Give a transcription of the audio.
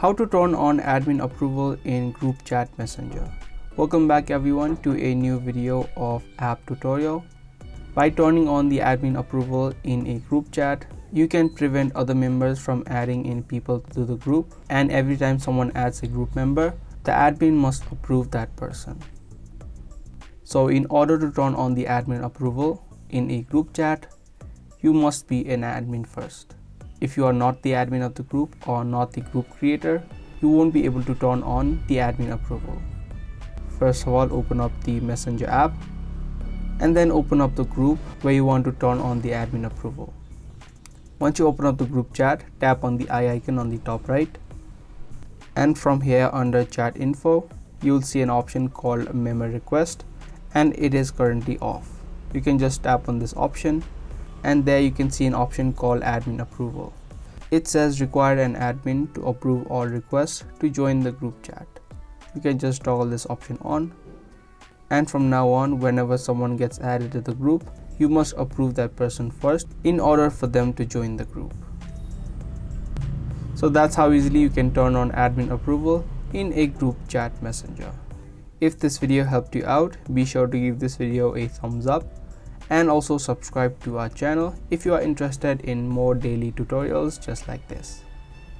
How to turn on admin approval in group chat messenger. Welcome back everyone to a new video of app tutorial. By turning on the admin approval in a group chat, you can prevent other members from adding in people to the group, and every time someone adds a group member, the admin must approve that person. So in order to turn on the admin approval in a group chat, you must be an admin first. If you are not the admin of the group or not the group creator, you won't be able to turn on the admin approval. First of all, open up the Messenger app and then open up the group where you want to turn on the admin approval. Once you open up the group chat, tap on the eye icon on the top right, and from here under chat info, you will see an option called member request, and it is currently off. You can just tap on this option, and there you can see an option called admin approval. It says require an admin to approve all requests to join the group chat. You can just toggle this option on, and from now on, whenever someone gets added to the group, you must approve that person first in order for them to join the group. So that's how easily you can turn on admin approval in a group chat messenger. If this video helped you out, be sure to give this video a thumbs up and also subscribe to our channel if you are interested in more daily tutorials just like this.